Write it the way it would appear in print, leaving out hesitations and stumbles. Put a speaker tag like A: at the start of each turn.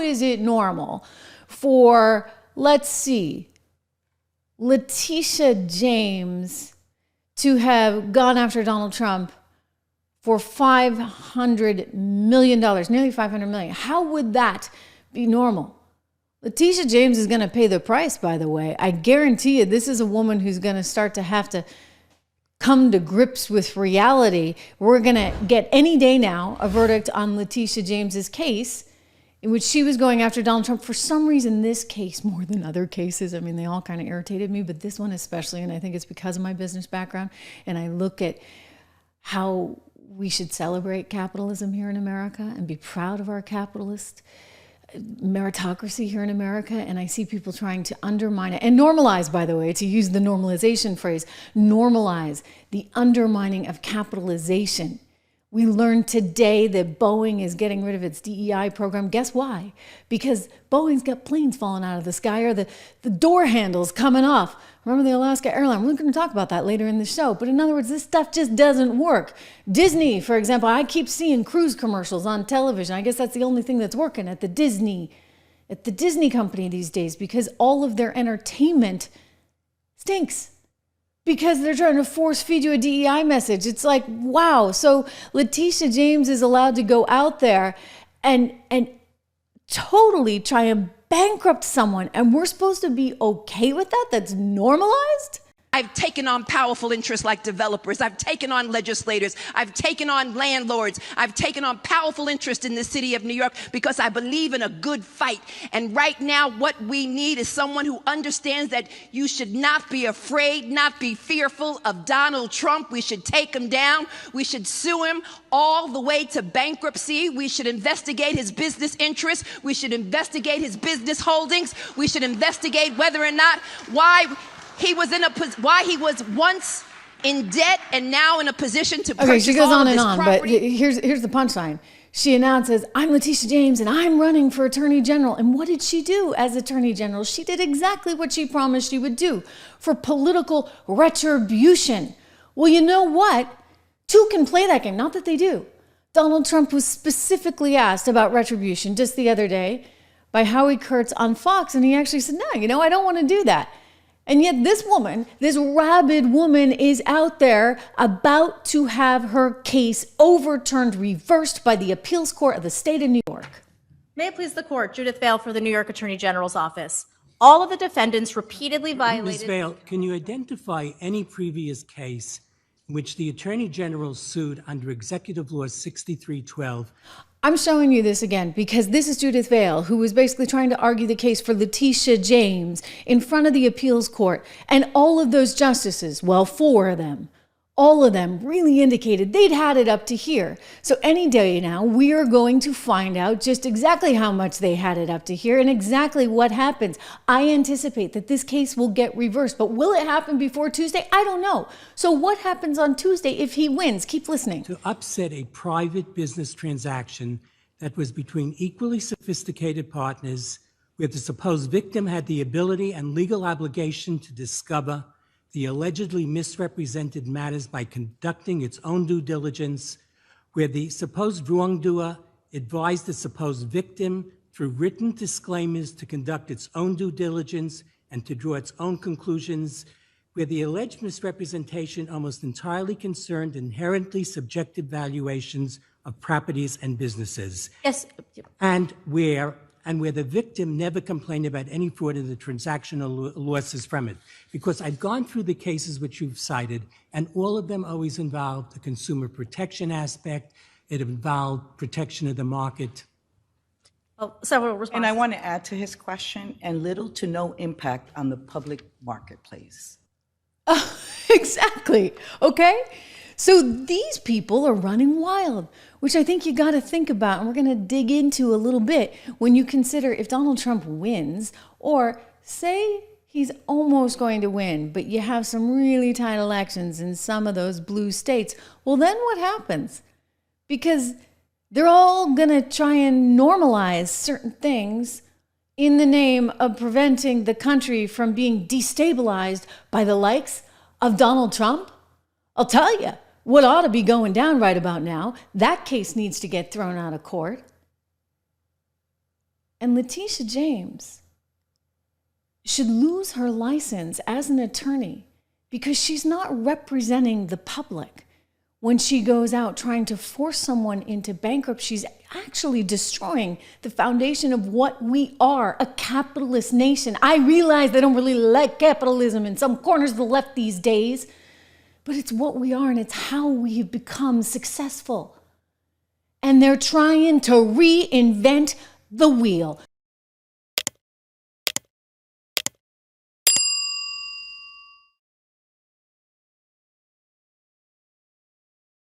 A: is it normal for, let's see, Letitia James to have gone after Donald Trump for $500 million, nearly $500 million? How would that be normal? Letitia James is going to pay the price, by the way. I guarantee you, this is a woman who's going to start to have to come to grips with reality. We're going to get any day now a verdict on Letitia James's case in which she was going after Donald Trump. For some reason, this case more than other cases, I mean, they all kind of irritated me, but this one especially, and I think it's because of my business background, and I look at how we should celebrate capitalism here in America and be proud of our capitalist meritocracy here in America, and I see people trying to undermine it and normalize, by the way, to use the normalization phrase, normalize the undermining of capitalization. We learned today that Boeing is getting rid of its DEI program. Guess why? Because Boeing's got planes falling out of the sky, or the door handles coming off. Remember the Alaska airline? We're going to talk about that later in the show. But in other words, this stuff just doesn't work. Disney, for example, I keep seeing cruise commercials on television. I guess that's the only thing that's working at the Disney company these days, because all of their entertainment stinks. Because they're trying to force feed you a DEI message. It's like, wow. So Letitia James is allowed to go out there and totally try and bankrupt someone, and we're supposed to be okay with that? That's normalized?
B: I've taken on powerful interests like developers. I've taken on legislators. I've taken on landlords. I've taken on powerful interests in the city of New York because I believe in a good fight. And right now, what we need is someone who understands that you should not be afraid, not be fearful of Donald Trump. We should take him down. We should sue him all the way to bankruptcy. We should investigate his business interests. We should investigate his business holdings. We should investigate whether or not why he was once in debt and now in a position to purchase
A: okay, she goes
B: all
A: on
B: of
A: and
B: his
A: on,
B: property.
A: but here's the punchline. She announces, I'm Letitia James and I'm running for Attorney General. And what did she do as Attorney General? She did exactly what she promised she would do, for political retribution. Well, you know what? Two can play that game. Not that they do. Donald Trump was specifically asked about retribution just the other day by Howie Kurtz on Fox. And he actually said, no, I don't want to do that. And yet this woman, this rabid woman, is out there about to have her case overturned, reversed by the appeals court of the state of New York.
C: May it please the court, Judith Vale for the New York Attorney General's office. All of the defendants repeatedly violated...
D: Ms. Vale, can you identify any previous case in which the Attorney General sued under Executive Law 6312?
A: I'm showing you this again because this is Judith Vale, who was basically trying to argue the case for Letitia James in front of the appeals court. And all of those justices, well, four of them, all of them really indicated they'd had it up to here. So any day now, we are going to find out just exactly how much they had it up to here and exactly what happens. I anticipate that this case will get reversed, but will it happen before Tuesday? I don't know. So what happens on Tuesday if he wins? Keep listening.
D: To upset a private business transaction that was between equally sophisticated partners, where the supposed victim had the ability and legal obligation to discover the allegedly misrepresented matters by conducting its own due diligence, where the supposed wrongdoer advised the supposed victim through written disclaimers to conduct its own due diligence and to draw its own conclusions, where the alleged misrepresentation almost entirely concerned inherently subjective valuations of properties and businesses.
C: Yes.
D: And where the victim never complained about any fraud in the transaction or losses from it. Because I've gone through the cases which you've cited, and all of them always involved the consumer protection aspect. It involved protection of the market.
C: Well, several responses.
E: And I want to add to his question, and little to no impact on the public marketplace.
A: Exactly. Okay. So these people are running wild, which I think you got to think about, and we're going to dig into a little bit when you consider if Donald Trump wins, or say he's almost going to win, but you have some really tight elections in some of those blue states. Well, then what happens? Because they're all going to try and normalize certain things in the name of preventing the country from being destabilized by the likes of Donald Trump. I'll tell you what ought to be going down right about now. That case needs to get thrown out of court. And Letitia James should lose her license as an attorney because she's not representing the public. When she goes out trying to force someone into bankruptcy, she's actually destroying the foundation of what we are, a capitalist nation. I realize they don't really like capitalism in some corners of the left these days, but it's what we are and it's how we have become successful. And they're trying to reinvent the wheel.